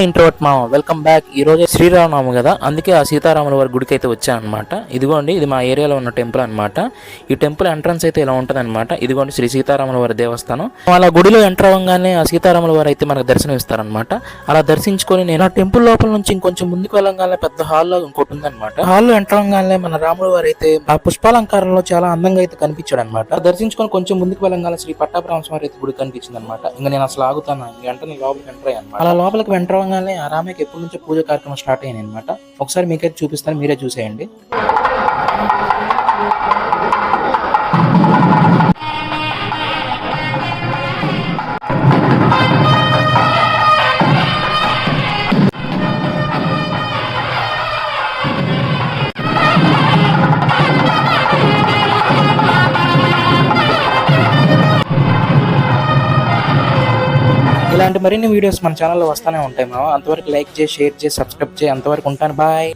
Introvert మామ welcome back. ఈ రోజు శ్రీరామనవమి కదా, అందుకే ఆ సీతారాముల వారి గుడికి అయితే వచ్చాను అనమాట. ఇదిగోండి, ఇది మా ఏరియాలో ఉన్న టెంపుల్ అనమాట. ఈ టెంపుల్ ఎంట్రన్స్ అయితే ఇలా ఉంటుంది అనమాట. ఇదిగోండి శ్రీ సీతారాముల వారి దేవస్థానం. అలా గుడిలో ఎంటర్ అవ్వగానే ఆ సీతారాముల వారు అయితే మనకు దర్శనం ఇస్తారనమాట. అలా దర్శించుకొని నేను ఆ టెంపుల్ లోపల నుంచి ఇంకొంచెం ముందుకు వెళ్ళగానే పెద్ద హాల్లో ఇంకోటి ఉందన్నమాట. హాల్లో ఎంటర్ అవ్వగానే మన రాముల వారు అయితే ఆ పుష్పాలంకారంలో చాలా అందంగా అయితే కనిపించాడు అనమాట. దర్శించుకొని కొంచెం ముందుకు వెళ్ళగానే శ్రీ పట్టాభిరామస్వామి అయితే గుడి కనిపించింది అనమాట. ఇంకా నేను అసలు ఆగుతాను, వెంటనే లోపలికి ఎంటర్ అయ్యాను అనమాట. అలా లోపలికి ఎంటర్ అవ్వగానే ఆ రామయ్యకి ఎప్పటి నుంచో పూజ కార్యక్రమం స్టార్ట్ అయ్యాయి అనమాట. ఒకసారి మీకైతే చూపిస్తాను, మీరే చూసేయండి. ఇలాంటి మరిన్ని వీడియోస్ మన ఛానల్లో వస్తూనే ఉంటాయి. మనం అంతవరకు లైక్ చేసి, షేర్ చేసి, సబ్స్క్రైబ్ చేయి. అంతవరకు ఉంటాను, బాయ్.